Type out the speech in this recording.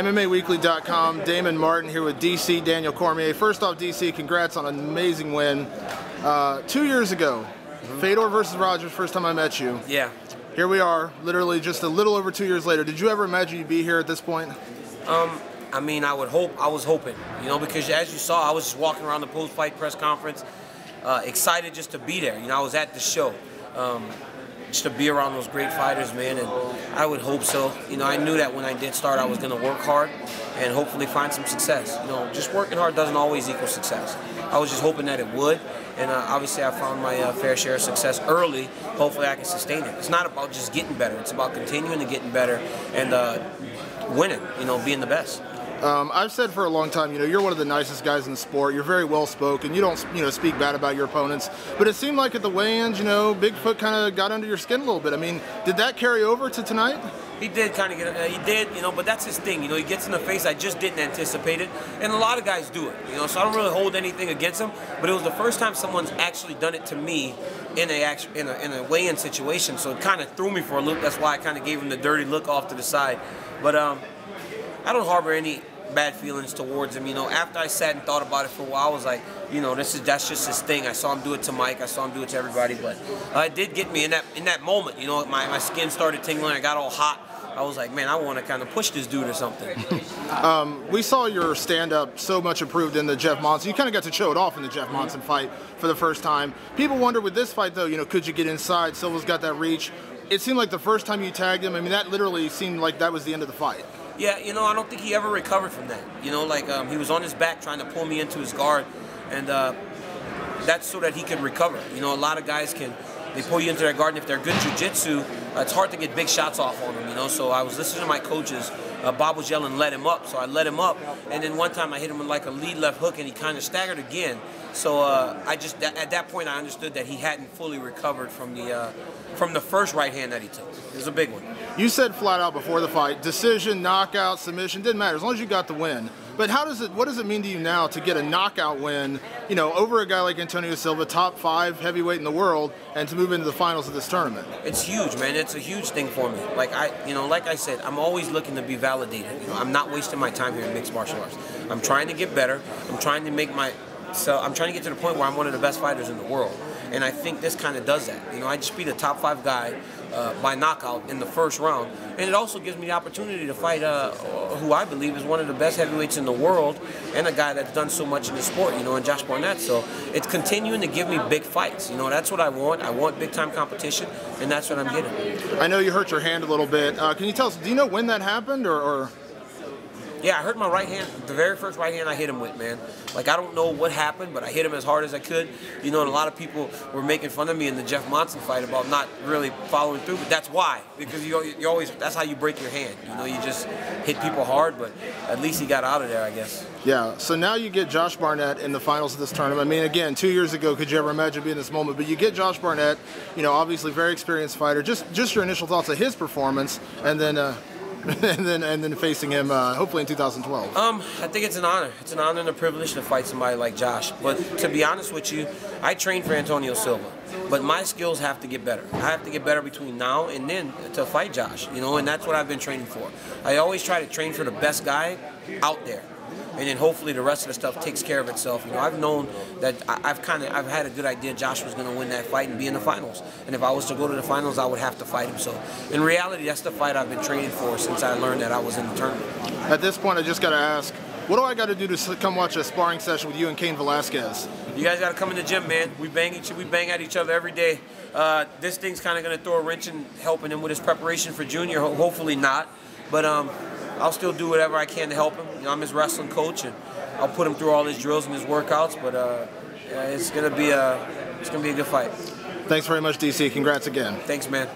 MMAWeekly.com, Damon Martin here with DC, Daniel Cormier. First off, DC, congrats on an amazing win. 2 years ago, Fedor versus Rogers, first time I met you. Yeah. Here we are, literally just a little over 2 years later. Did you ever imagine you'd be here at this point? I mean, I was hoping, you know, because as you saw, I was just walking around the post-fight press conference, excited just to be there. You know, I was at the show. Just to be around those great fighters, man, and I would hope so. You know, I knew that when I did start, I was going to work hard and hopefully find some success. You know, just working hard doesn't always equal success. I was just hoping that it would, and obviously I found my fair share of success early. Hopefully I can sustain it. It's not about just getting better. It's about continuing to getting better and winning, you know, being the best. I've said for a long time, you know, you're one of the nicest guys in the sport. You're very well spoken. You don't, you know, speak bad about your opponents. But it seemed like at the weigh-ins, you know, Bigfoot kind of got under your skin a little bit. I mean, did that carry over to tonight? He did kind of get, he did, you know, but that's his thing. You know, he gets in the face. I just didn't anticipate it, and a lot of guys do it. You know, so I don't really hold anything against him. But it was the first time someone's actually done it to me in a weigh-in situation. So it kind of threw me for a loop. That's why I kind of gave him the dirty look off to the side. But I don't harbor any bad feelings towards him. You know, after I sat and thought about it for a while, I was like, you know, that's just his thing. I saw him do it to Mike. I saw him do it to everybody. But it did get me in that moment. You know, my skin started tingling. I got all hot. I was like, man, I want to kind of push this dude or something. We saw your stand-up so much improved in the Jeff Monson. You kind of got to show it off in the Jeff Monson fight for the first time. People wonder with this fight, though, you know, could you get inside? Silva's got that reach. It seemed like the first time you tagged him, I mean, that literally seemed like that was the end of the fight. Yeah, you know, I don't think he ever recovered from that. You know, like he was on his back trying to pull me into his guard, and that's so that he could recover. You know, a lot of guys they pull you into their guard, and if they're good jiu-jitsu, it's hard to get big shots off on them, you know. So I was listening to my coaches. Bob was yelling, let him up. So I let him up, and then one time I hit him with like a lead left hook, and he kind of staggered again. So at that point I understood that he hadn't fully recovered from the first right hand that he took. It was a big one. You said flat out before the fight, decision, knockout, submission, didn't matter as long as you got the win. But what does it mean to you now to get a knockout win, you know, over a guy like Antonio Silva, top 5 heavyweight in the world, and to move into the finals of this tournament? It's huge, man. It's a huge thing for me. Like I said, I'm always looking to be validated. You know, I'm not wasting my time here in mixed martial arts. I'm trying to get better. I'm trying to get to the point where I'm one of the best fighters in the world. And I think this kind of does that. You know, I just beat a top 5 guy by knockout in the first round. And it also gives me the opportunity to fight who I believe is one of the best heavyweights in the world and a guy that's done so much in the sport, you know, in Josh Barnett. So it's continuing to give me big fights. You know, that's what I want. I want big-time competition, and that's what I'm getting. I know you hurt your hand a little bit. Can you tell us, do you know when that happened, or? Yeah, I hurt my right hand, the very first right hand I hit him with, man. Like, I don't know what happened, but I hit him as hard as I could. You know, and a lot of people were making fun of me in the Jeff Monson fight about not really following through, but that's why. Because you always, that's how you break your hand. You know, you just hit people hard, but at least he got out of there, I guess. Yeah, so now you get Josh Barnett in the finals of this tournament. I mean, again, 2 years ago, could you ever imagine being in this moment? But you get Josh Barnett, you know, obviously very experienced fighter. Just your initial thoughts of his performance, and then and then facing him hopefully in 2012. I think it's an honor. It's an honor and a privilege to fight somebody like Josh. But to be honest with you, I trained for Antonio Silva, but my skills have to get better. I have to get better between now and then to fight Josh. You know, and that's what I've been training for. I always try to train for the best guy out there. And then hopefully the rest of the stuff takes care of itself. You know, I've known that I've had a good idea Josh was going to win that fight and be in the finals. And if I was to go to the finals, I would have to fight him. So in reality, that's the fight I've been training for since I learned that I was in the tournament. At this point, I just got to ask, what do I got to do to come watch a sparring session with you and Cain Velasquez? You guys got to come in the gym, man. We bang at each other every day. This thing's kind of going to throw a wrench in helping him with his preparation for junior. Hopefully not, but I'll still do whatever I can to help him. You know, I'm his wrestling coach, and I'll put him through all his drills and his workouts. But it's gonna be a good fight. Thanks very much, DC. Congrats again. Thanks, man.